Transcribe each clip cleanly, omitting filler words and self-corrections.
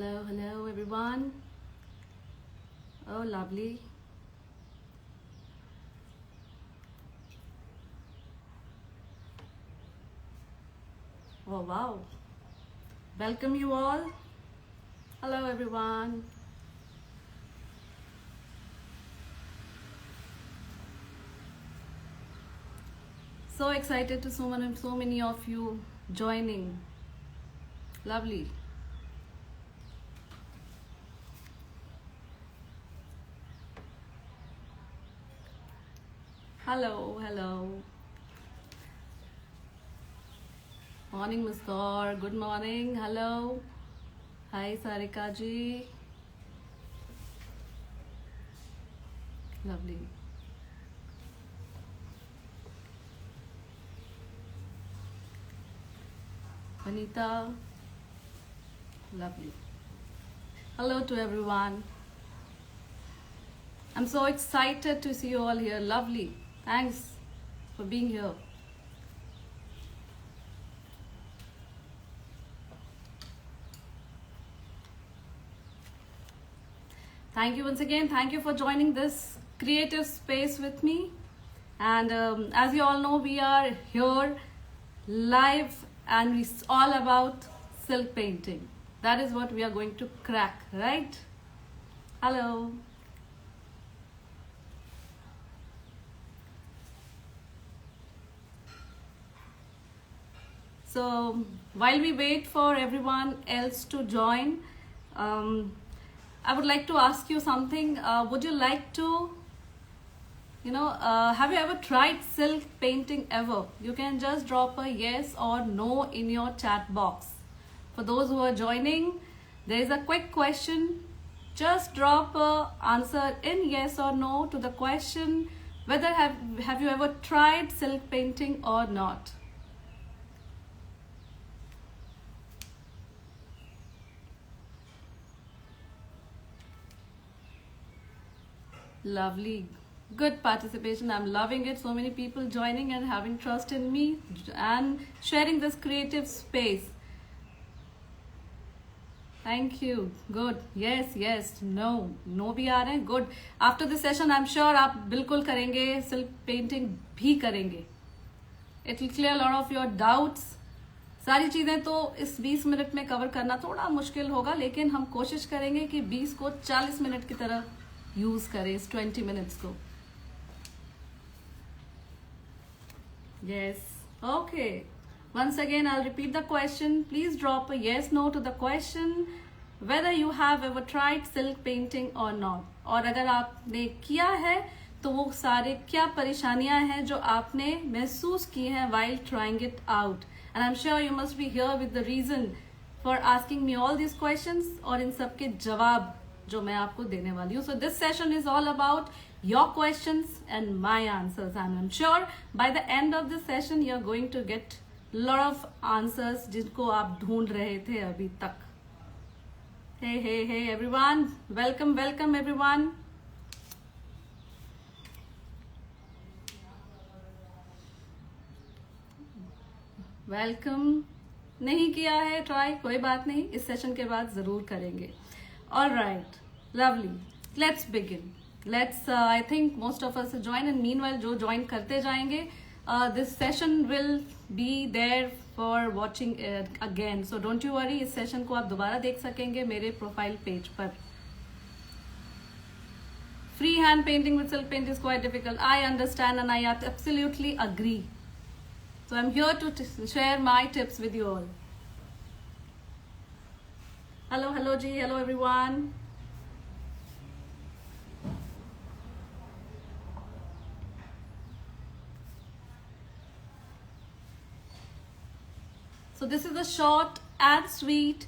Hello everyone. Oh, lovely. Oh, wow. Welcome you all. Hello everyone. So excited to so many of you joining. Lovely. Hello. Morning, Miss Gaur. Good morning. Hello. Hi, Sarika ji. Lovely. Vanita. Lovely. Hello to everyone. I'm so excited to see you all here. Lovely. Thanks for being here. Thank you once again. Thank you for joining this creative space with me. And as you all know, we are here live and it's all about silk painting. That is what we are going to crack, right? Hello. So while we wait for everyone else to join, I would like to ask you something. Would you like to, have you ever tried silk painting ever? You can just drop a yes or no in your chat box. For those who are joining, there is a quick question. Just drop a answer in yes or no to the question whether have you ever tried silk painting or not. Lovely. Good participation. I'm loving it. So many people joining and having trust in me and sharing this creative space. Thank you. Good. Yes. No भी आ रहे हैं. Good. After this session, I'm sure आप बिल्कुल करेंगे. Silk painting भी करेंगे. It will clear a lot of your doubts. सारी चीज़ें तो इस 20 मिनट में कवर करना थोड़ा मुश्किल होगा, लेकिन हम कोशिश करेंगे कि 20 को 40 मिनट की तरह यूज करें इस 20 मिनट्स को. Yes. Okay. Once again, I'll repeat the question. Please drop a yes, no to the question whether you have ever tried silk painting or not. और अगर आपने किया है तो वो सारे क्या परेशानियां हैं जो आपने महसूस की हैं while trying it out. And I'm sure you must be here with the reason for asking me all these questions और इन सब के जवाब जो मैं आपको देने वाली हूँ. So this session is all about your questions and my answers, and I'm sure by the end of this session you're going to get lot of answers जिनको आप ढूंढ रहे थे अभी तक. Hey everyone, welcome everyone. Welcome. नहीं किया है ट्राई, कोई बात नहीं, इस सेशन के बाद जरूर करेंगे. All right, lovely. Let's begin. I think most of us join, and meanwhile जो join करते जाएंगे, this session will be there for watching again. So don't you worry, इस session को आप दोबारा देख सकेंगे मेरे profile page पर. Free hand painting with silk paint is quite difficult. I understand and I absolutely agree. So I'm here to share my tips with you all. Hello Ji, hello everyone. So this is a short and sweet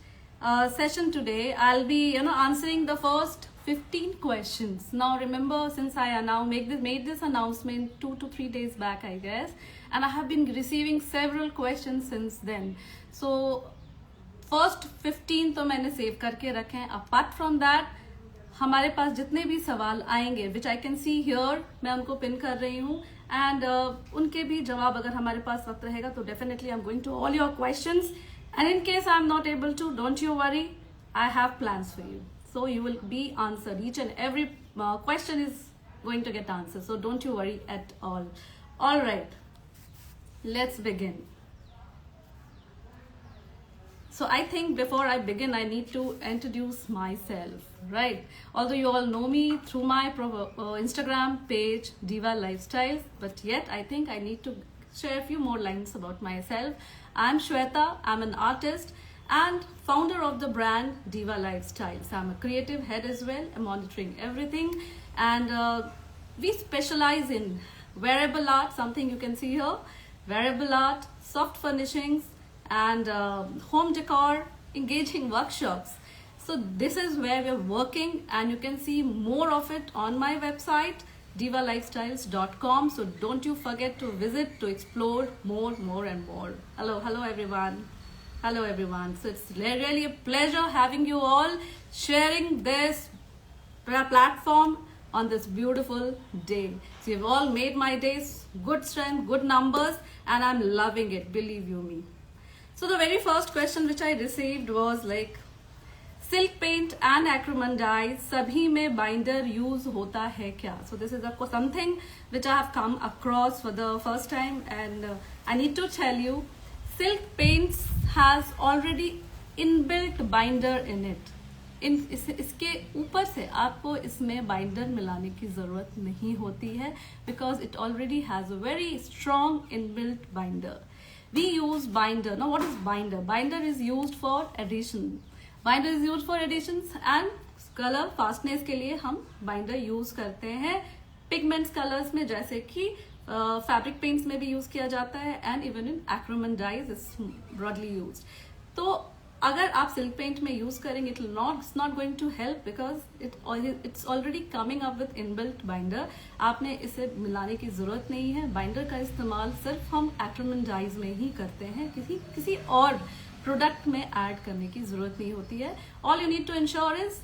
session today. I'll be answering the first 15 questions. Now remember, since I now made this announcement 2 to 3 days back, I guess, and I have been receiving several questions since then. So first 15 तो मैंने save करके रखे हैं. Apart from that हमारे पास जितने भी सवाल आएंगे विच आई कैन सी हियर, मैं उनको पिन कर रही हूँ एंड उनके भी जवाब अगर हमारे पास वक्त रहेगा तो definitely I am going to all your questions. And in case I am not able to, don't you worry, I have plans for you. So you will be answered. Each and every question is going to get answered. So don't you worry at all. All right, let's begin. So I think before I begin, I need to introduce myself, right? Although you all know me through my Instagram page, Diva Lifestyles, but yet I think I need to share a few more lines about myself. I'm Shweta, I'm an artist and founder of the brand Diva Lifestyles. I'm a creative head as well. I'm monitoring everything, and we specialize in wearable art, something you can see here, wearable art, soft furnishings, and home decor, engaging workshops. So this is where we're working, and you can see more of it on my website divalifestyles.com. so don't you forget to visit to explore more and more. Hello everyone. Hello everyone. So it's really a pleasure having you all sharing this platform on this beautiful day. So you've all made my days good strength, good numbers, and I'm loving it, believe you me. So the very first question which I received was like, silk paint and acrylic dye sabhi mein binder use hota hai kya? So this is something which I have come across for the first time, and I need to tell you, silk paints has already inbuilt binder in it. इसके ऊपर से आपको इसमें binder मिलाने की जरूरत नहीं होती है, because it already has a very strong inbuilt binder. We use binder. Now what is binder? Binder is used for addition. Binder is used for additions and color fastness के लिए हम binder use करते हैं. Pigments colors में जैसे कि fabric paints में भी use किया जाता है, and even in acrylic dyes is broadly used. तो अगर आप सिल्क पेंट में यूज करेंगे, it's not going to help because it's already coming up with inbuilt binder. आपने इसे मिलाने की जरूरत नहीं है. बाइंडर का इस्तेमाल सिर्फ हम एक्रिलिक डाइज में ही करते हैं, किसी और प्रोडक्ट में ऐड करने की जरूरत नहीं होती है. All you need to ensure is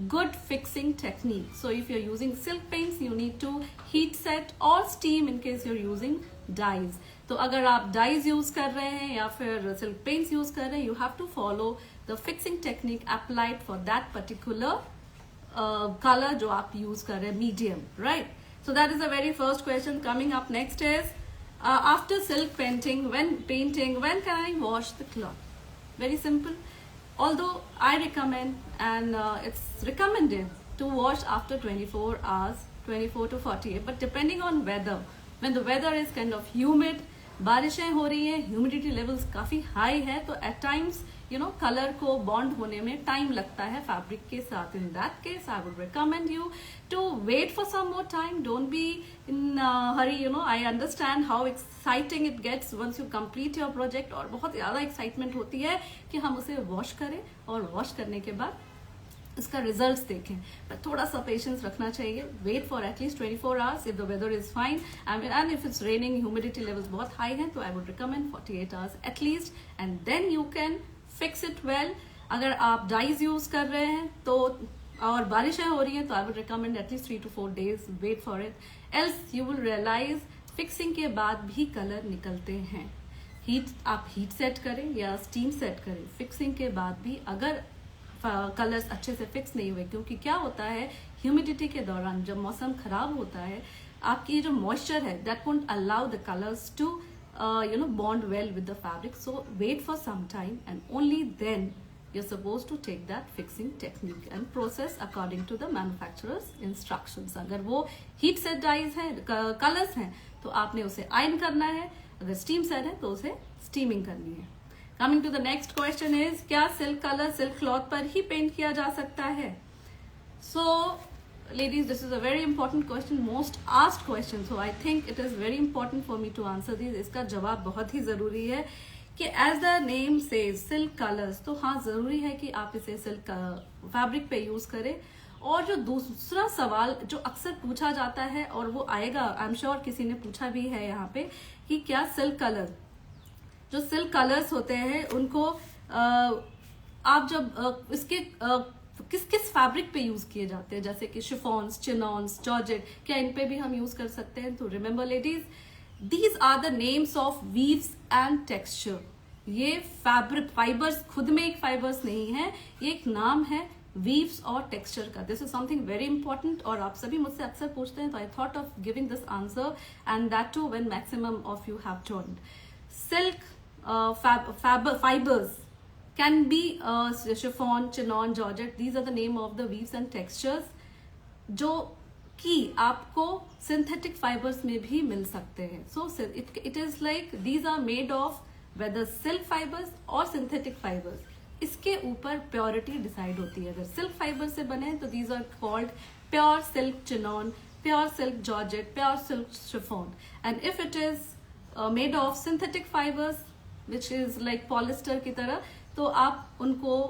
good fixing technique. So if you're using silk paints, you need to heat set or steam in case you're using dyes. तो अगर आप डाइज यूज कर रहे हैं या फिर सिल्क पेंट्स यूज कर रहे हैं, you have to follow the fixing technique applied for that particular colour जो आप यूज कर रहे हैं, medium, right? So that is the very first question. Coming up next is, after silk painting when can I wash the cloth? Very simple. Although I recommend and it's recommended to wash after 24 hours, 24 to 48, but depending on weather, when the weather is kind of humid, बारिशें हो रही है, humidity levels काफी high है, तो at times colour को bond होने में टाइम लगता है फैब्रिक के साथ. In that case I would recommend you to wait for some more time. Don't be in hurry. I understand how exciting it gets once you complete your project, और बहुत ज्यादा excitement होती है कि हम उसे वॉश करें और वॉश करने के बाद इसका रिजल्ट्स देखें. पर थोड़ा सा पेशेंस रखना चाहिए. Wait for at least 24 hours if the weather is fine, and if it's raining, humidity levels बहुत हाई हैं, तो I would recommend 48 hours at least, and then you can fix it well. अगर आप डाइज यूज कर रहे हैं तो और बारिशें हो रही हैं, तो I would recommend at least 3 to 4 days wait for it. Else you will realise fixing के बाद भी कलर निकलते हैं. आप हीट सेट करें या स्टीम सेट करें, फिक्सिंग के बाद भी अगर कलर्स अच्छे से फिक्स नहीं हुए, क्योंकि क्या होता है, ह्यूमिडिटी के दौरान जब मौसम खराब होता है, आपकी जो मॉइस्चर है that won't allow the colours to bond well with the fabric. So wait for some time and only then you're supposed to take that fixing technique and process according to the manufacturer's instructions. अगर वो heat set dyes है, colours हैं, तो आपने उसे ion करना है. अगर स्टीम सेट है तो उसे स्टीमिंग करनी है. Coming to the next question is, क्या सिल्क कलर सिल्क क्लॉथ पर ही पेंट किया जा सकता है? So ladies, this is a very important question, most asked question, so I think it is very important for me to answer this. इसका जवाब बहुत ही जरूरी है कि as the name says silk colours, तो हाँ जरूरी है कि आप इसे सिल्क फैब्रिक पे यूज करें. और जो दूसरा सवाल जो अक्सर पूछा जाता है, और वो आएगा, आई एम श्योर किसी ने पूछा भी है यहाँ पे, कि क्या सिल्क कलर, जो सिल्क कलर्स होते हैं उनको आप जब इसके किस फैब्रिक पे यूज किए जाते हैं, जैसे कि शिफॉन्स, चिनॉन्स, जॉर्जेट, क्या इन पे भी हम यूज कर सकते हैं? तो remember ladies, these are the names of weaves and texture. ये फैब्रिक फाइबर्स खुद में एक फाइबर्स नहीं है, ये एक नाम है वीव्स और टेक्सचर का. This is something very important और आप सभी मुझसे अक्सर पूछते हैं, तो I thought of giving this answer and that too when maximum of you have joined. Silk fibers can be chiffon, chinon, georgette. These are the name of the weaves and textures जो कि आपको synthetic fibres में भी मिल सकते हैं. So it is like these are made of whether silk fibres और synthetic fibres. इसके ऊपर प्योरिटी डिसाइड होती है. अगर सिल्क फाइबर से बने तो these are called pure silk chinon, pure silk georgette, pure silk chiffon. And if it is made of synthetic fibres which is like polyester की तरह, तो आप उनको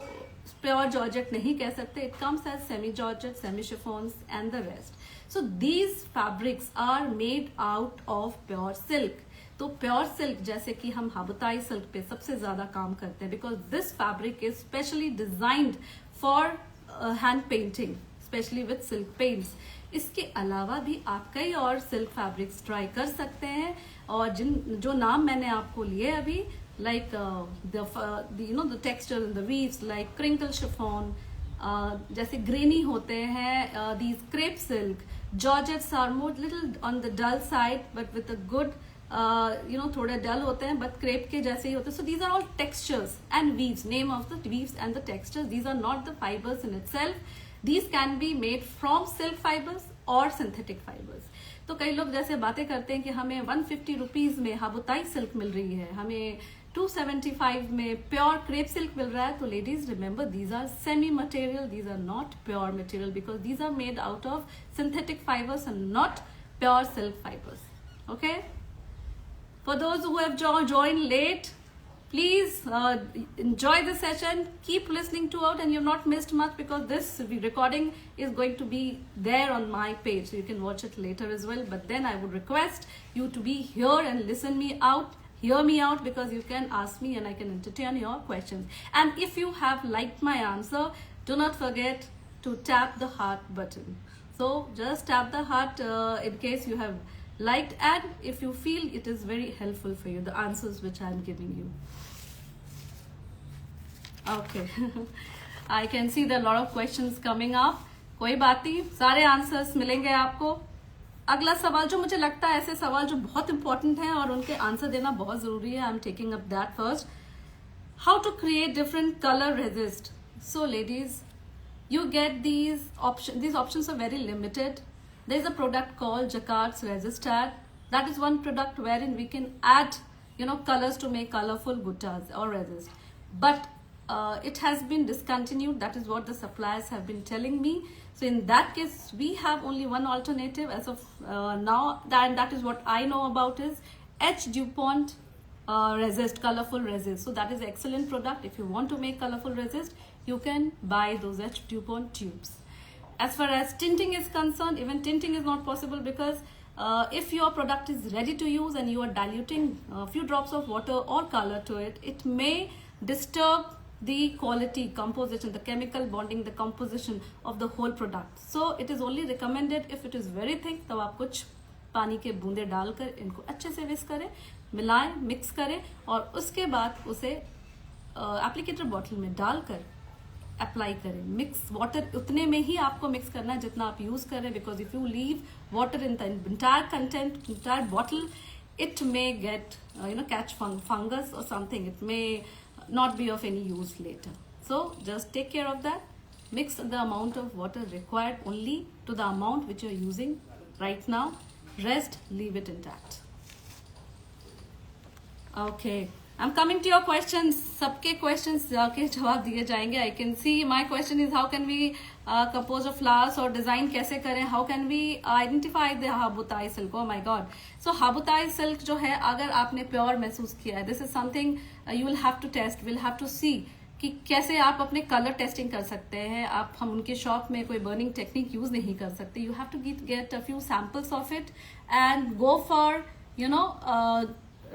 प्योर जॉर्जेट नहीं कह सकते. It comes as semi georgette, semi chiffons and the rest. So these fabrics are made out of pure silk. तो pure silk जैसे कि हम हाबुताई सिल्क पे सबसे ज्यादा काम करते हैं, because this fabric is specially designed for hand painting, specially with silk paints. इसके अलावा भी आप कई और सिल्क फैब्रिक्स ट्राई कर सकते हैं, और जो नाम मैंने आपको लिए अभी, like the texture in the weaves, like crinkle chiffon, जैसे ग्रेनी होते हैं, these crepe silk, georgettes are more little on the dull side but with a good थोड़े डल होते हैं but crepe के जैसे ही होते हैं. So these are all textures and weaves, name of the weaves and the textures. These are not the fibers in itself. These can be made from silk fibers or synthetic fibers. तो कई लोग जैसे बातें करते हैं कि हमें 150 rupees में हाबुताई सिल्क मिल रही है, हमें 275 में प्योर क्रेप सिल्क मिल रहा है. तो ladies remember, these are semi material, these are not pure material, because these are made out of synthetic fibres and not pure silk fibres. Okay, for those who have joined late, please enjoy the session, keep listening to out, and you've not missed much because this recording is going to be there on my page, so you can watch it later as well. But then I would request you to be here and listen me out, hear me out, because you can ask me and I can entertain your questions. And if you have liked my answer, do not forget to tap the heart button. So just tap the heart in case you have liked, and if you feel it is very helpful for you, the answers which I am giving you. Okay. I can see there are a lot of questions coming up. कोई बात नहीं, सारे answers मिलेंगे आपको. अगला सवाल जो मुझे लगता है, ऐसे सवाल जो बहुत इंपॉर्टेंट हैं और उनके आंसर देना बहुत जरूरी है, I am taking up that first. How to create different colour resist. So ladies, you get these options are very limited. There is a product called Jacquard's Resistar. That is one product wherein we can add colors to make colorful buttas or resist, but it has been discontinued. That is what the suppliers have been telling me. So in that case, we have only one alternative as of now, and that is what I know about is H. DuPont resist, colorful resist. So that is excellent product. If you want to make colorful resist, you can buy those H. DuPont tubes. As far as tinting is concerned, even tinting is not possible because if your product is ready to use and you are diluting a few drops of water or color to it, it may disturb the quality, composition, the chemical bonding, the composition of the whole product. So it is only recommended if it is very thick, तब आप कुछ पानी के बूंदे डालकर इनको अच्छे से विस्क करें, मिलाएं, मिक्स करें, और उसके बाद उसे एप्लीकेटर बॉटल में डालकर अप्लाई करें. मिक्स वाटर उतने में ही आपको मिक्स करना है जितना आप यूज करें, because if you leave water in the entire content, entire bottle, it may get catch fungus or something. It may not be of any use later. So just take care of that. Mix the amount of water required only to the amount which you're using right now. Rest, leave it intact. Okay, I'm coming to your questions. सबके questions के जवाब दिए जाएंगे. I can see my question is how can we compose of flowers or design कैसे करें? How can we identify the हाबुताई silk? Oh my God! So हाबुताई silk जो है, अगर आपने pure महसूस किया है, this is something you will have to test. We'll have to see कि कैसे आप अपने कलर टेस्टिंग कर सकते हैं. हम उनके शॉप में कोई बर्निंग टेक्निक यूज नहीं कर सकते. You have to get a few samples of it and go for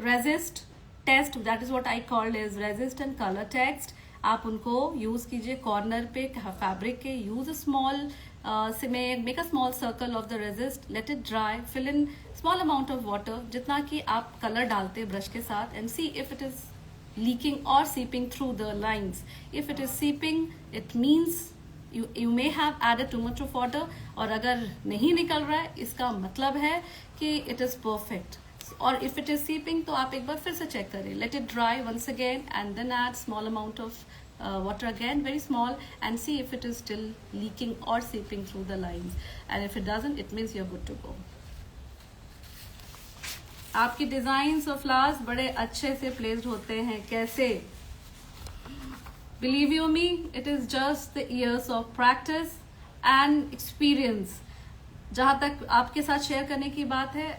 resist test. That is what I called as resist and colour test. आप उनको यूज कीजिए कॉर्नर पे फैब्रिक के. Use a small make a small circle of the resist, let it dry, fill in small amount of water, जितना कि आप colour डालते हैं ब्रश के साथ, and see if it is leaking or seeping through the lines. If it is seeping, it means you may have added too much of water, और अगर नहीं निकल रहा है इसका मतलब है कि it is perfect. और if it is seeping तो आप एक बार फिर से check करें. Let it dry once again and then add small amount of water again, very small, and see if it is still leaking or seeping through the lines. And if it doesn't, it means you're good to go. आपकी designs और flowers बड़े अच्छे से placed होते हैं. कैसे? Believe you me, it is just the years of practice and experience. जहाँ तक आपके साथ शेयर करने की बात है,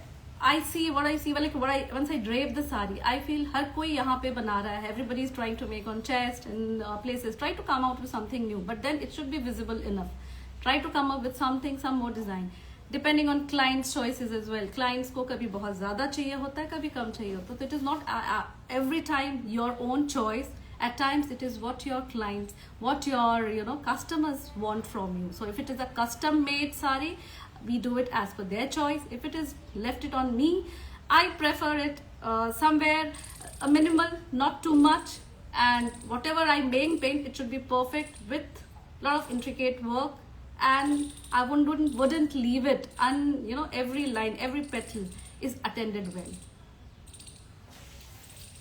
I see what I see. Once I drape the sari, I feel हर कोई यहाँ पे बना रहा है. Everybody is trying to make on chest and places. Try to come out with something new, but then it should be visible enough. Try to come up with something, some more design. Depending on clients' choices as well. Clients को कभी बहुत ज़्यादा चाहिए होता है, कभी कम चाहिए होता है. So it is not every time your own choice. At times it is what your clients, what your customers want from you. So if it is a custom made sari, we do it as per their choice. If it is left it on me, I prefer it somewhere minimal, not too much, and whatever I paint, it should be perfect with lot of intricate work, and I wouldn't leave it, and every line, every petal is attended well.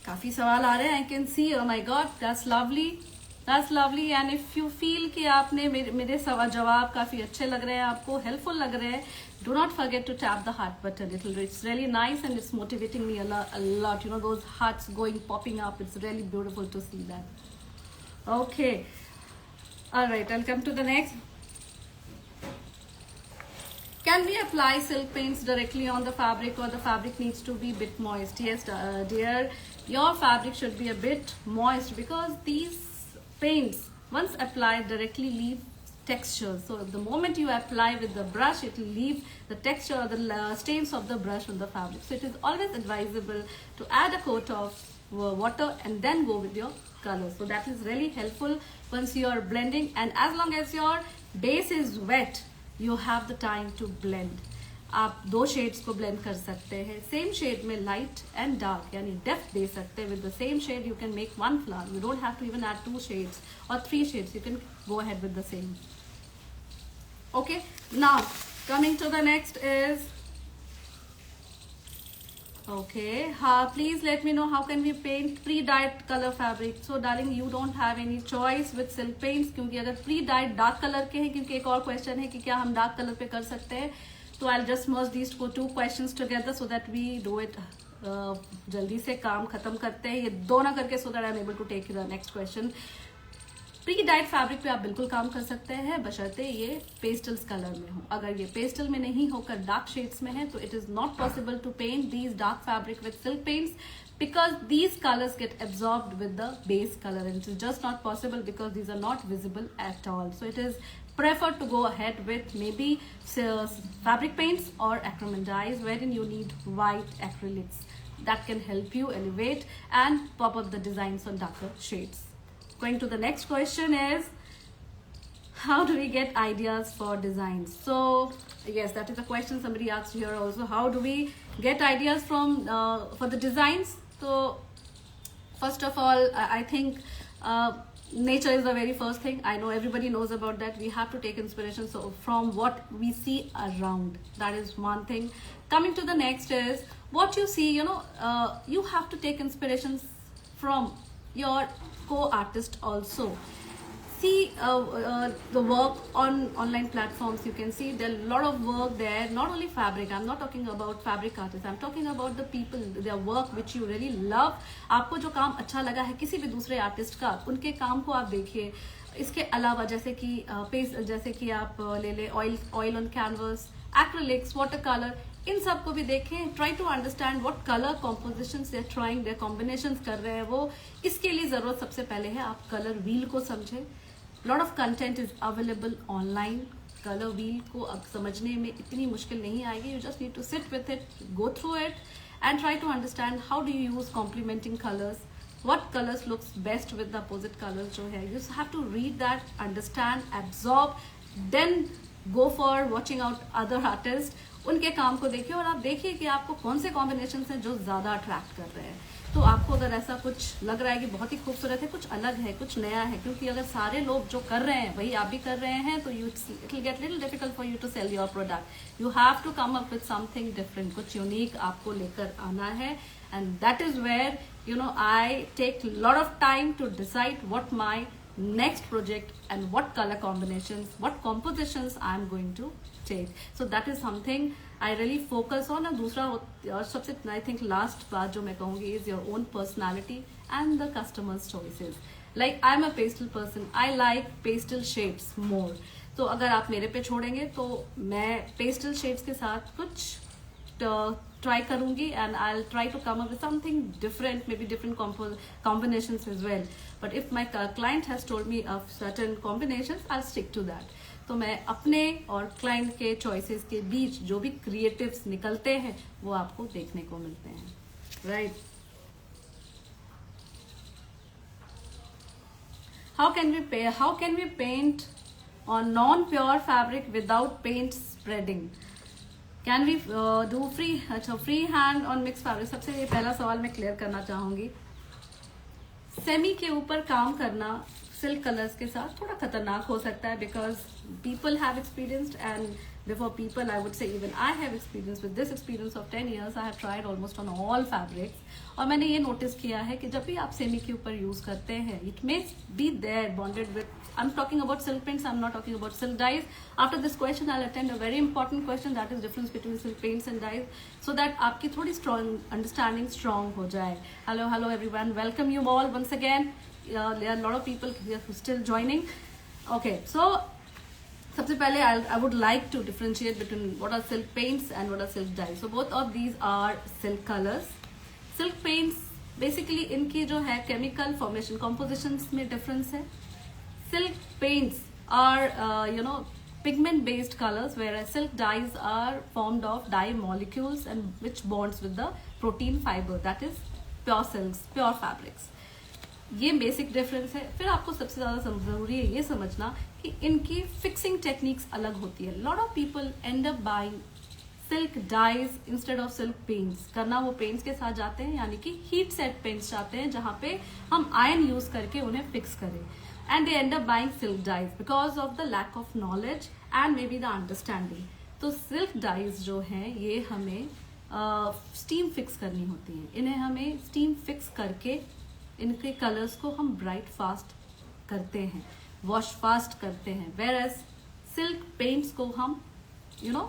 काफी सवाल आ रहे हैं. I can see, oh my God, that's lovely. And if you feel कि आपने मेरे जवाब काफी अच्छे लग रहे हैं, आपको helpful लग रहे हैं, do not forget to tap the heart button. It's really nice and it's motivating me a lot. Those hearts popping up. It's really beautiful to see that. Okay. All right. I'll come to the next. Can we apply silk paints directly on the fabric, or the fabric needs to be a bit moist? Yes, dear, your fabric should be a bit moist, because these paints, once applied, directly leave texture. So the moment you apply with the brush, it will leave the texture or the stains of the brush on the fabric. So it is always advisable to add a coat of water and then go with your color. So that is really helpful once you are blending, and as long as your base is wet, you have the time to blend. आप दो shades को blend कर सकते हैं. Same shade में light and dark यानी depth दे सकते हैं. With the same shade you can make one flower. You don't have to even add 2 shades or 3 shades. You can go ahead with the same. Okay, now coming to the next is, okay, please let me know how can we paint pre-dyed color fabric. So darling, you don't have any choice with silk paints, क्योंकि अगर pre-dyed dark color के हैं, क्योंकि एक और question है कि क्या हम dark color पे कर सकते हैं. So I'll just merge these 2 questions together so that we do it जल्दी से काम खत्म करते हैं ये दो ना करके, so that I'm able to take the next question. Pre died fabric पे आप बिल्कुल काम कर सकते हैं, बशर्ते ये पेस्टल्स कलर में हो. अगर ये पेस्टल में नहीं होकर डार्क शेड्स में है, तो it is not possible to paint these dark fabric with silk paints, because these colors get absorbed with the base color, and it is just not possible because these are not visible at all. So it is preferred to go ahead with maybe fabric paints or acrylic dyes, wherein you need white acrylics that can help you elevate and pop up the designs on darker shades. Going to the next question is, how do we get ideas for designs? So yes, that is a question somebody asked here also. How do we get ideas from for the designs? So first of all, I think nature is the very first thing. I know everybody knows about that. We have to take inspiration from what we see around. That is one thing. Coming to the next is what you see. You have to take inspirations from your co-artist also. See the work on online platforms. You can see there are a lot of work there, not only fabric. I'm not talking about fabric artists. I'm talking about the people, their work which you really love. आपको जो काम अच्छा लगा है किसी भी दूसरे artist का, उनके काम को आप देखिए. इसके अलावा जैसे कि आप ले ले oil on canvas, acrylics, water colour, इन सब को भी देखें. Try to understand what colour compositions they are trying, they combinations कर रहे हैं वो. इसके लिए जरूरत सबसे पहले है आप कलर व्हील को समझें. lot of content is available online. Color wheel को अब समझने में इतनी मुश्किल नहीं आएगी. You just need to sit with it, go through it, and try to understand how do you use complementing colors. What colors looks best with the opposite colors जो है. You just have to read that, understand, absorb, then go for watching out other artist, उनके काम को देखिए और आप देखिए कि आपको कौन से कॉम्बिनेशन हैं जो ज्यादा अट्रैक्ट कर रहे हैं। तो आपको अगर ऐसा कुछ लग रहा है कि बहुत ही खूबसूरत है, कुछ अलग है, कुछ नया है, क्योंकि अगर सारे लोग जो कर रहे हैं वही आप भी कर रहे हैं, तो it will get little difficult for you to sell your product. You have to come up with something different, कुछ यूनिक आपको लेकर आना है। And that is where I take lot of time to decide what my next project and what color combinations, what compositions I am going to take. So that is something I really focus on. And दूसरा और सबसे I think last बात जो मैं कहूँगी is your own personality and the customer's choices. Like I am a pastel person, I like pastel shades more. तो अगर आप मेरे पे छोड़ेंगे तो मैं pastel shades के साथ कुछ try करूंगी and I'll try to come up with something different, maybe different combinations as well. But if my client has told me of certain combinations, I'll stick to that. तो मैं अपने और client के choices के बीच जो भी creatives निकलते हैं वो आपको देखने को मिलते हैं, right? How can we paint on non-pure fabric without paint spreading? Can we do free hand on mix fabric? सबसे ये पहला सवाल मैं क्लियर करना चाहूंगी। सेमी के ऊपर काम करना सिल्क कलर्स के साथ थोड़ा खतरनाक हो सकता है, because people have experienced and before people I would say even I have experience with this experience of 10 years I have tried almost on all fabrics. और मैंने ये नोटिस किया है कि जब भी आप सेमी के ऊपर यूज करते हैं, it may be there bonded with, I'm talking about silk paints, I'm not talking about silk dyes. After this question I'll attend a very important question, that is difference between silk paints and dyes, so that आपकी थोड़ी strong understanding strong हो जाए. Hello everyone, welcome you all once again. There are a lot of people here who still joining. Okay, so सबसे पहले I would like to differentiate between what are silk paints and what are silk dyes. So both of these are silk colors. Silk paints basically इनकी जो है chemical formation compositions में difference है. Silk paints are pigment based colors, whereas silk dyes are formed of dye molecules and which bonds with the protein fiber, that is pure silks, pure fabrics. ये basic difference है। फिर आपको सबसे ज्यादा जरूरी है ये समझना कि इनकी फिक्सिंग टेक्निक्स अलग होती है। Lot of people end up buying silk dyes instead of silk paints. करना वो पेंट्स के साथ जाते हैं, यानी कि हीट सेट पेंट्स चाहते हैं जहां पे हम आयरन यूज करके उन्हें फिक्स करें, and they end up buying silk dyes because of the lack of knowledge and maybe the understanding. तो silk dyes जो हैं ये हमें स्टीम फिक्स करनी होती हैं। इन्हें हमें स्टीम फिक्स करके इनके कलर्स को हम ब्राइट फास्ट करते हैं, वॉश फास्ट करते हैं, whereas silk paints को हम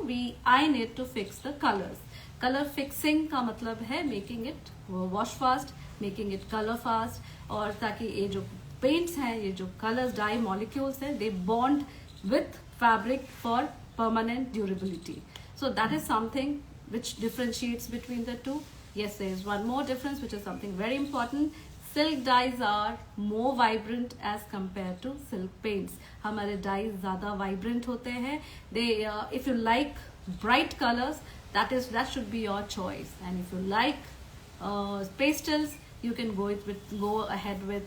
we iron it to fix the colors. Colour fixing का मतलब है making it wash fast, making it colour fast, और ताकि ये जो पेंट्स हैं, ये जो कलर्स डाई मॉलिक्यूल्स हैं, they bond with fabric for permanent durability. So that is something which differentiates between the two. Yes, there is one more difference which is something very important. Silk dyes are more vibrant as compared to silk paints. हमारे dyes ज़्यादा vibrant होते हैं. They, if you like bright colors, that should be your choice. And if you like pastels, you can go ahead with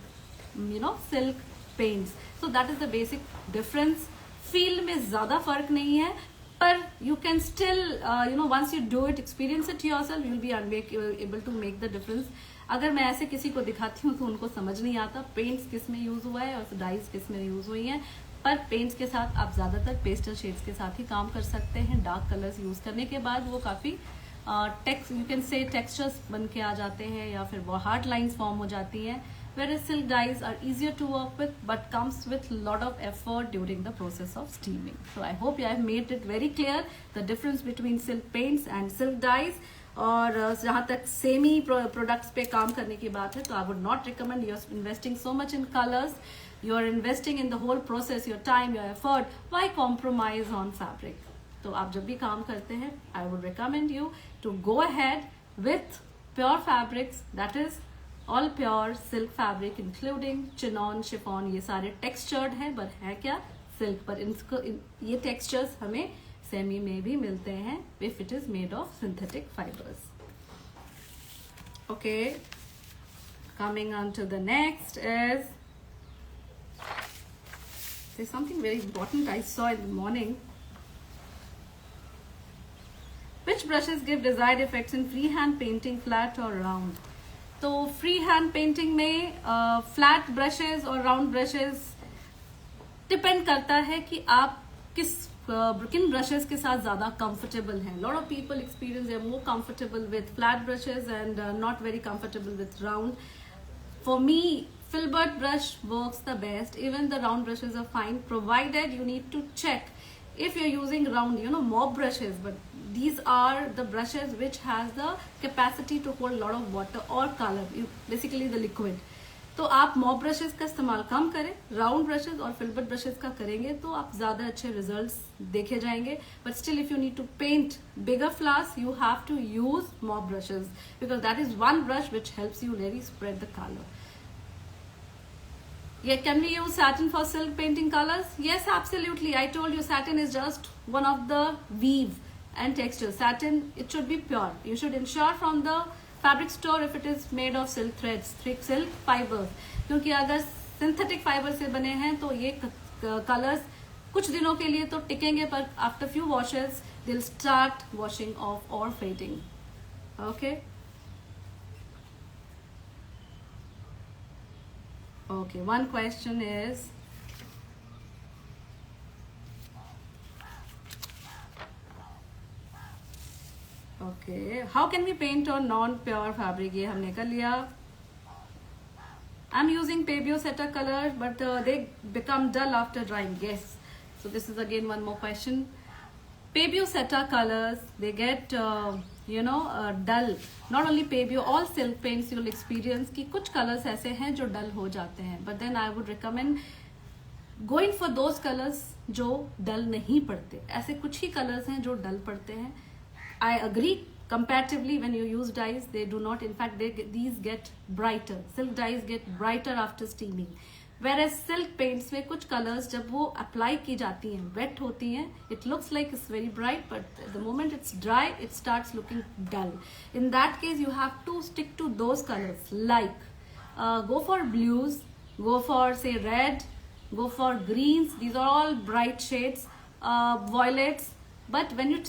silk paints. So that is the basic difference. Feel में ज़्यादा फर्क नहीं है, पर you can still once you do it, experience it yourself, you'll be able to make the difference. अगर मैं ऐसे किसी को दिखाती हूँ तो उनको समझ नहीं आता पेंट्स किस में यूज हुआ है और डाइज किस में यूज हुई हैं, पर पेंट्स के साथ आप ज्यादातर पेस्टल शेड्स के साथ ही काम कर सकते हैं. डार्क कलर्स यूज करने के बाद वो काफी यू कैन से टेक्सचर्स बन के आ जाते हैं या फिर वो हार्ड लाइंस फॉर्म हो जाती हैं. Whereas silk dyes are easier to work with but comes with lot of effort during the process of steaming. So I hope I have made it very clear the difference between silk paints and silk dyes. और जहाँ तक semi products पे काम करने की बात है तो I would not recommend you are investing so much in colours, you are investing in the whole process, your time, your effort, why compromise on fabric. तो आप जब भी काम करते हैं I would recommend you to go ahead with pure fabrics, that is all pure silk fabric including chinon, chiffon, ये सारे textured हैं पर है क्या सिल्क, पर इनको ये टेक्सचर्स हमें सेमी में भी मिलते हैं if it is made of synthetic fibres. Okay, coming on to the next is something very important I saw in the morning. which brushes give desired effects in freehand painting, flat or round? तो free hand painting में flat brushes और round brushes depend करता है कि आप किन brushes के साथ ज्यादा कंफर्टेबल हैं. Lot of people experience they are more comfortable with flat brushes and not very comfortable with round. For me, filbert brush works the best. Even the round brushes are fine, provided you need to check if you're using round, mop brushes, but these are the brushes which has the capacity to hold a lot of water or color, basically the liquid. तो आप mop brushes का इस्तेमाल कम करें, round brushes और filbert brushes का करेंगे तो आप ज्यादा अच्छे रिजल्ट्स देखे जाएंगे. But still if you need to paint bigger flowers, you have to use mop brushes because that is one brush which helps you really spread the color. Yeah, can we use satin for silk painting colors? Yes, absolutely. I told you satin is just one of the weave and texture. Satin, it should be pure. You should ensure from the fabric store if it is made of silk threads, silk fibers. क्योंकि अगर synthetic fiber से बने हैं तो ये colors कुछ दिनों के लिए तो टिकेंगे, पर after few washes they'll start washing off or fading. Okay. Okay, one question is, okay, how can we paint on non-pure fabric? ये हमने कर लिया. I'm using Pebeo Seta colors, but they become dull after drying. Yes. So this is again one more question. Pebeo Seta colors, they get dull. Not only Pebeo, all silk paints you'll experience कि कुछ colors ऐसे हैं जो dull हो जाते हैं. But then I would recommend going for those colors जो dull नहीं पड़ते. ऐसे कुछ ही colors हैं जो dull पड़ते हैं. I agree. Comparatively, when you use dyes, they do not. In fact, these get brighter. Silk dyes get brighter after steaming. Whereas silk paints में कुछ colors जब वो apply की जाती हैं, wet होती हैं, it looks like it's very bright, but the moment it's dry, it starts looking dull. In that case, you have to stick to those colors. Like, go for blues, go for say red, go for greens. These are all bright shades. Violets. But when you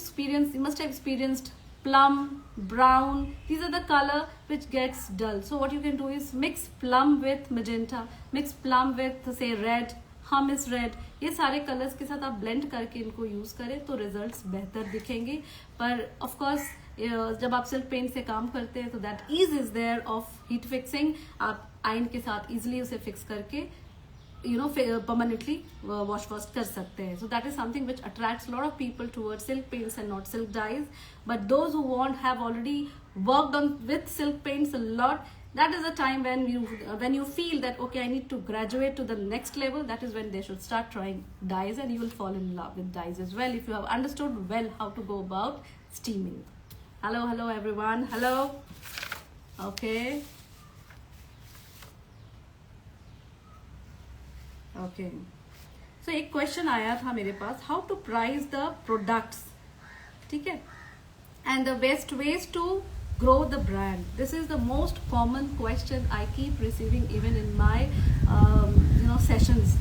must have experienced plum, brown. These are the color which gets dull. So what you can do is mix plum with magenta, mix plum with say red, hummus red. ये सारे colors के साथ आप blend करके इनको use करें तो results बेहतर दिखेंगे. पर of course जब आप silk paint से काम करते हैं तो that ease is there of heat fixing. आप iron के साथ easily उसे fix करके permanently wash कर सकते हैं. So that is something which attracts a lot of people towards silk paints and not silk dyes. But those who have already worked on with silk paints a lot, that is the time when you feel that okay, I need to graduate to the next level. That is when they should start trying dyes, and you will fall in love with dyes as well if you have understood well how to go about steaming. Hello everyone. Hello. Okay. Okay. So एक question आया था मेरे पास, how to price the products, ठीक है, and the best ways to grow the brand. This is the most common question I keep receiving even in my sessions.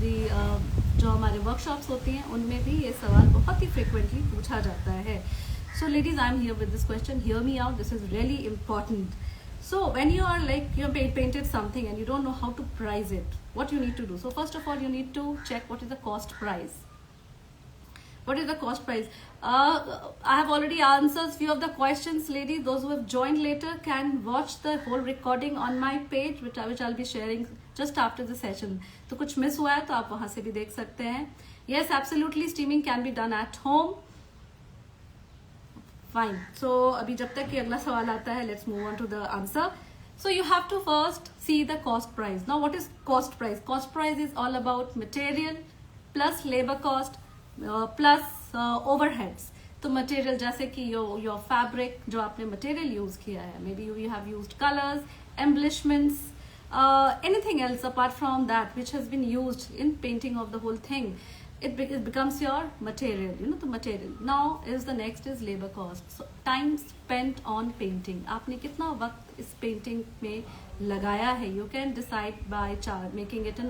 जो हमारे workshops होती हैं उनमें भी ये सवाल बहुत ही फ्रिक्वेंटली पूछा जाता है. So ladies, I am here with this question. Hear me out, this is really important. So when you are like you painted something and you don't know how to price it, what you need to do? So first of all, you need to check what is the cost price. What is the cost price? I have already answered few of the questions, ladies. Those who have joined later can watch the whole recording on my page, which I'll be sharing just after the session. तो कुछ miss हुआ है तो आप वहाँ से भी देख सकते हैं. Yes, absolutely, steaming can be done at home. Fine. So अभी जब तक कि अगला सवाल आता है, let's move on to the answer. So you have to first see the cost price. Now what is cost price? Cost price is all about material plus labor cost plus overheads. तो material जैसे कि your fabric, जो आपने material use किया है, maybe you have used colors, embellishments, anything else apart from that which has been used in painting of the whole thing. it becomes your material, the material. Now is the next is labor cost. So time spent on painting, आपने कितना वक्त इस painting में लगाया है, you can decide by making it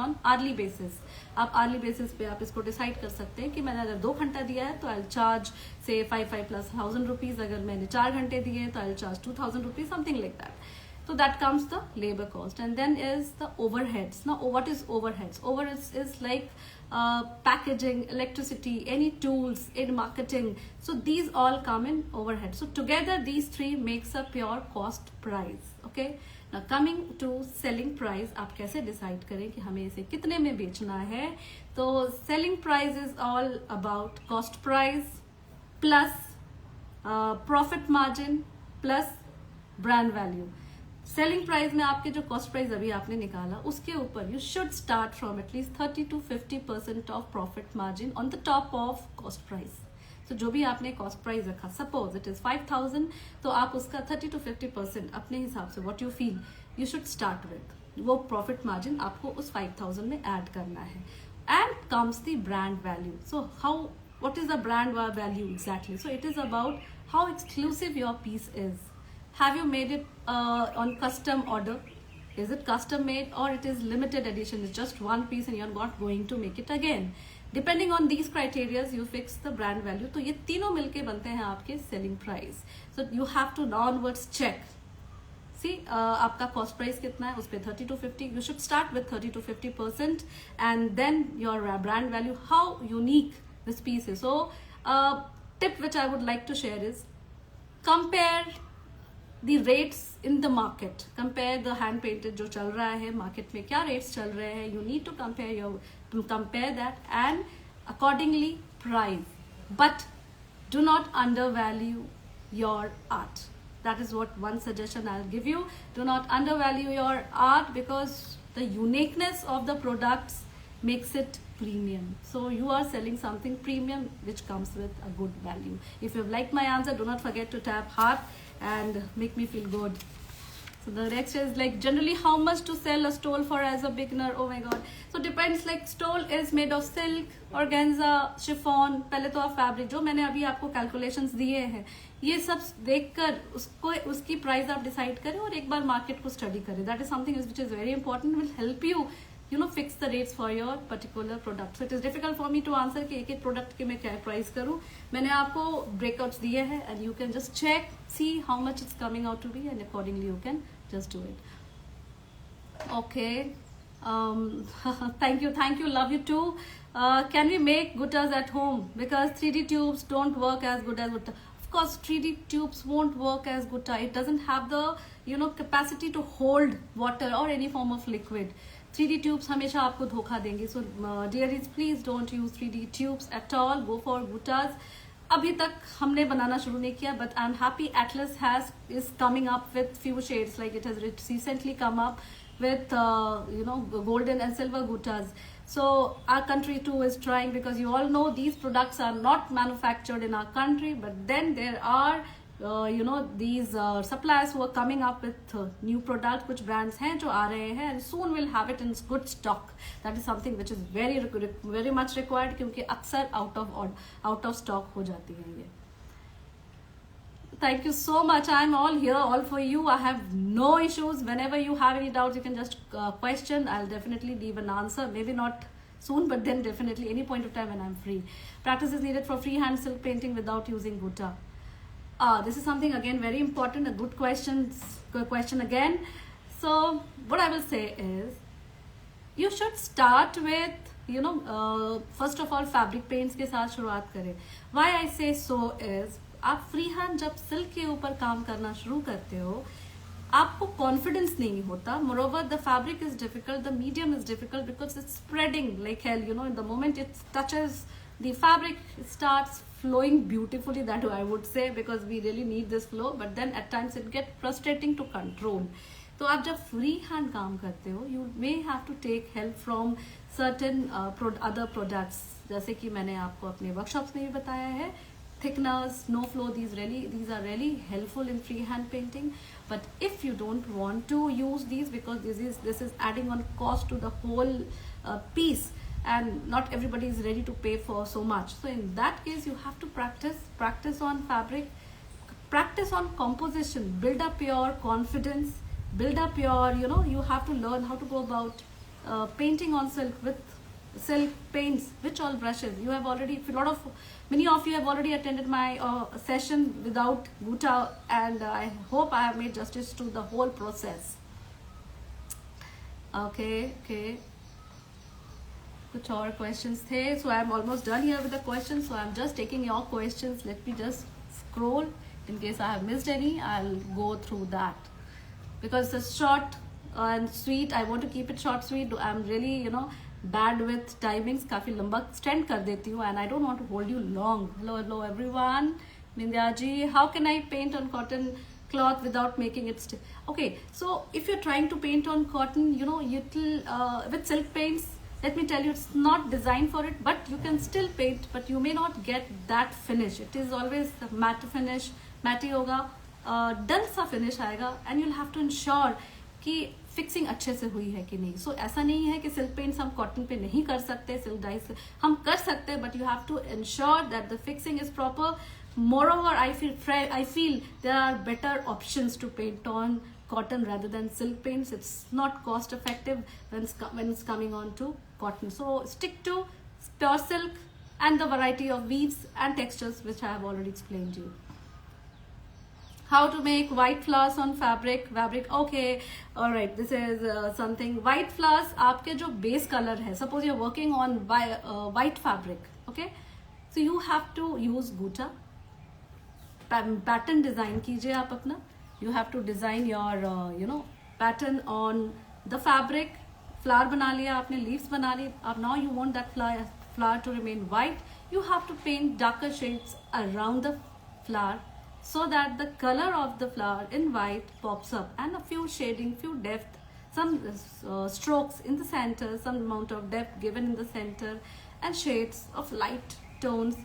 on hourly basis. आप hourly basis पे आप इसको decide कर सकते हैं कि मैंने अगर 2 घंटा दिया है तो I'll charge say 5 plus 1,000 rupees, अगर मैंने 4 घंटे दिए हैं तो I'll charge 2,000 rupees, something like that. So that comes the labor cost, and then is the overheads. Now what is overheads? Overheads is like packaging, electricity, any tools in marketing. So these all come in overhead. So together these three makes up your cost price. Okay. Now coming to selling price, आप कैसे decide करें कि हमें इसे कितने में बेचना है? तो selling price is all about cost price plus profit margin plus brand value. Selling price में आपके जो कॉस्ट प्राइस अभी आपने निकाला उसके ऊपर you should start from at least 30 to 50% of profit margin on the top of cost price. तो जो भी आपने कॉस्ट प्राइस रखा, सपोज इट इज 5,000, तो आप उसका 30 to 50% अपने हिसाब से what you feel you should start with, वो प्रॉफिट मार्जिन आपको उस 5,000 में ऐड करना है. And comes the brand value. So how what is the brand value exactly? So it is about how exclusive your piece is. Have you made it on custom order? Is it custom made or it is limited edition? It's just one piece and you're not going to make it again. Depending on these criteria, you fix the brand value. तो ये तीनों मिलके बनते हैं आपके selling price. So you have to downwards check. See, आपका cost price कितना है, उस पे 30 to 50. You should start with 30 to 50%, and then your brand value, how unique this piece is. So, tip which I would like to share is compare the rates in the market. Compare the hand painted जो चल रहा है market में, क्या rates चल रहे हैं. You need to compare that and accordingly price. But do not undervalue your art. That is what one suggestion I'll give you. Do not undervalue your art because the uniqueness of the products makes it premium. So you are selling something premium which comes with a good value. If you've liked my answer, do not forget to tap heart and make me feel good. So the next is like generally how much to sell a stole for as a beginner. Oh my god. So depends, like stole is made of silk, organza, chiffon. पहले तो आप fabric जो मैंने अभी आपको calculations दिए हैं ये सब देखकर उसकी प्राइस आप डिसाइड करें और एक बार मार्केट को स्टडी करें. That is something which is very important, will help you fix the rates for your particular product. So it is difficult for me to answer कि एक प्रोडक्ट के मैं क्या प्राइस करूँ. मैंने आपको ब्रेकआउट्स दिए हैं and you can just check, see how much it's coming out to be and accordingly you can just do it. Okay. Thank you, love you too. Can we make guttas at home? Because 3D tubes don't work as good as gutta. Of course 3D tubes won't work as gutta. It doesn't have the capacity to hold water or any form of liquid. 3D tubes हमेशा आपको धोखा देंगे. So dearies, please don't use 3D tubes at all. Go for guttas. अभी तक हमने बनाना शुरू नहीं किया, but I'm happy Atlas is coming up with few shades. Like it has recently come up with golden and silver guttas. So our country too is trying, because you all know these products are not manufactured in our country, but then there are these suppliers who are coming up with new products, which brands हैं जो आ रहे हैं, and soon we'll have it in good stock. That is something which is very much required, क्योंकि अक्सर out of stock हो जाती है ये. Thank you so much. I'm all here, all for you. I have no issues. Whenever you have any doubts, you can just question. I'll definitely leave an answer. Maybe not soon, but then definitely any point of time when I'm free. Practice is needed for freehand silk painting without using gutta. This is something again very important, a good question again. So what I will say is you should start with first of all fabric paints के साथ शुरुआत करें. Why I say so is आप free hand जब silk के ऊपर काम करना शुरू करते हो आपको कॉन्फिडेंस नहीं होता. Moreover the fabric is difficult, the medium is difficult because it's spreading like hell. In the moment it touches the fabric starts flowing beautifully, that I would say, because we really need this flow, but then at times it gets frustrating to control. तो आप जब free hand काम करते हो you may have to take help from certain other products, जैसे कि मैंने आपको अपने वर्कशॉप्स में भी बताया है. Thickeners, no flow, these are really helpful in freehand painting. But if you don't want to use these because this is adding on cost to the whole piece, and not everybody is ready to pay for so much. So in that case, you have to practice on fabric, practice on composition, build up your confidence, build up your, you have to learn how to go about painting on silk with silk paints, which all brushes. You have already, many of you have already attended my session without Guta, and I hope I have made justice to the whole process. Okay. कुछ और questions थे, so I'm almost done here with the questions, so I'm just taking your questions. Let me just scroll. In case I have missed any, I'll go through that. Because it's short and sweet, I want to keep it short, sweet. I'm really, bad with timings. काफ़ी लंबा extend कर देती हूँ, and I don't want to hold you long. Hello everyone. Mindya ji, how can I paint on cotton cloth without making it stiff? Okay, so if you're trying to paint on cotton, with silk paints, let me tell you, it's not designed for it, but you can still paint, but you may not get that finish. It is always matte finish, matte होगा, dull सा finish आएगा, and you'll have to ensure कि fixing अच्छे से हुई है कि नहीं. सो ऐसा नहीं है कि सिल्क पेंट्स हम कॉटन पे नहीं कर सकते, सिल्क डाइस हम कर सकते हैं, but you have to ensure that the fixing is proper. Moreover, I feel there are better options to paint on cotton rather than silk paints. It's not cost effective when it's coming on to cotton. So stick to pure silk and the variety of weaves and textures which I have already explained to you. How to make white flowers on fabric. Okay, all right, this is something. White flowers आपके जो base color है, suppose you're working on white fabric, okay, so you have to use Guta. Pattern design कीजिए आप अपना. You have to design your pattern on the fabric. Flower बना लिया आपने, leaves बना ली. अब now you want that flower to remain white. You have to paint darker shades around the flower, so that the color of the flower in white pops up, and a few shading, few depth, some strokes in the center, some amount of depth given in the center, and shades of light tones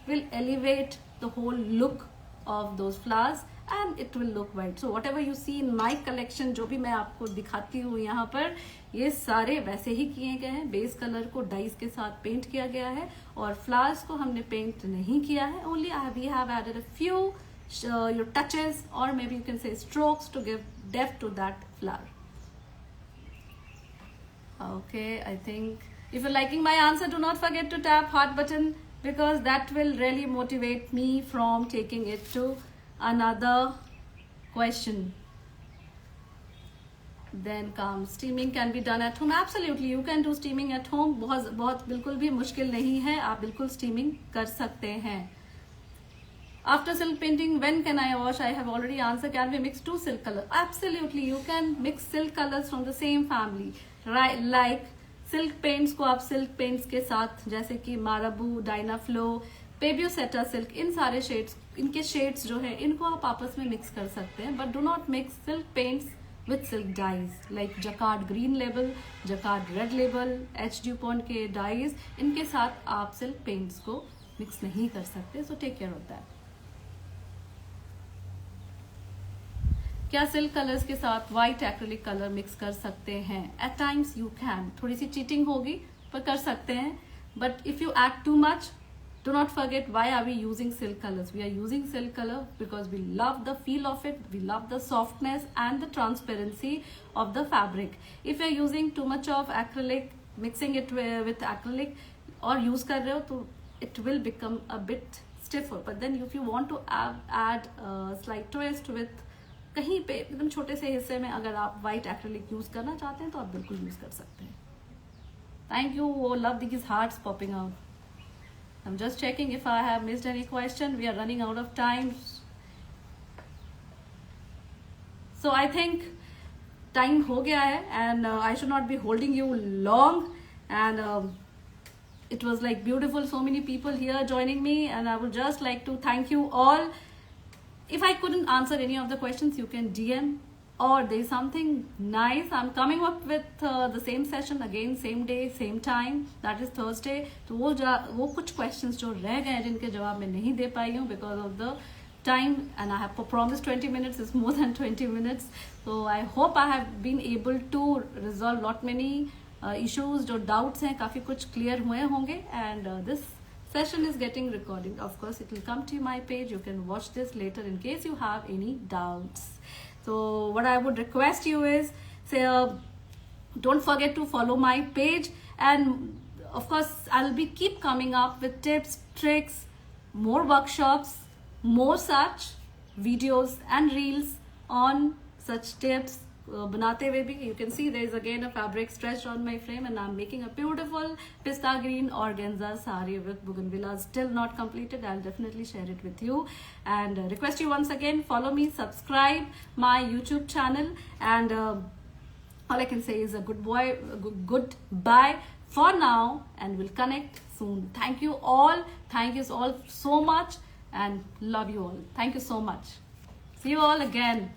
will elevate the whole look of those flowers, and it will look white. So whatever you see in my collection, जो भी मैं आपको दिखाती हूँ यहाँ पर, ये सारे वैसे ही किए गए हैं. बेस कलर को डाइस के साथ पेंट किया गया है, और फ्लावर्स को हमने पेंट नहीं किया है. Only we have added a few your touches, or maybe you can say strokes, to give depth to that flower. Okay, I think if you're liking my answer, do not forget to tap heart button, because that will really motivate me from taking it to another question. Then comes steaming can be done at home. Absolutely, you can do steaming at home. बहुत बिल्कुल भी मुश्किल नहीं है, आप बिल्कुल steaming कर सकते हैं. After silk painting, when can I wash? I have already answered. Can we mix two silk colors? Absolutely, you can mix silk colors from the same family, right? Like silk paints को आप silk paints के साथ, जैसे कि Marabu, Dynaflow, Pebiosetta silk, इन सारे shades, इनके shades जो है, इनको आप आपस में mix कर सकते हैं. But do not mix silk paints with silk dyes like Jacquard green label, Jacquard red label, H. Dupont के dyes, इनके साथ आप silk paints को mix नहीं कर सकते. So take care of that. क्या सिल्क कलर्स के साथ वाइट एक्रिलिक कलर मिक्स कर सकते हैं? At times you can. थोड़ी सी चीटिंग होगी, पर कर सकते हैं. But if you act too much, do not forget why are we using silk colors. We are using silk color because we love the feel of it, we love the softness and the transparency of the fabric. If you are using too much of acrylic, mixing it with acrylic और use कर रहे हो, तो it will become a bit stiffer. But then if you want to add a slight twist with कहीं पे एकदम छोटे से हिस्से में अगर आप व्हाइट एक्रिलिक यूज करना चाहते हैं, तो आप बिल्कुल यूज कर सकते हैं. Thank you. वो love this hearts popping out. I am just checking if I have missed any question. We are running out of time. So I think time हो गया है, and I should not be holding you long. And it was like beautiful, so many people here joining me, and I would just like to thank you all. If I couldn't answer any of the questions, you can DM, or there is something nice. I'm coming up with the same session again, same day, same time, that is Thursday. तो वो कुछ questions जो रह गए जिनके जवाब मैं नहीं दे पाई हूँ because of the time, and I have promised 20 minutes is more than 20 minutes. So I hope I have been able to resolve lot many issues जो डाउट्स हैं काफ़ी कुछ क्लियर हुए होंगे. And this session is getting recorded. Of course, it will come to my page. You can watch this later in case you have any doubts. So what I would request you is, say, don't forget to follow my page, and of course I'll be keep coming up with tips, tricks, more workshops, more such videos and reels on such tips. Banate hue bhi, you can see there is again a fabric stretched on my frame, and I'm making a beautiful pista green organza saree with bougainvillea, still not completed. I'll definitely share it with you, and request you once again, follow me, subscribe my YouTube channel, and all I can say is a goodbye for now, and we'll connect soon. Thank you all so much, and love you all. Thank you so much. See you all again.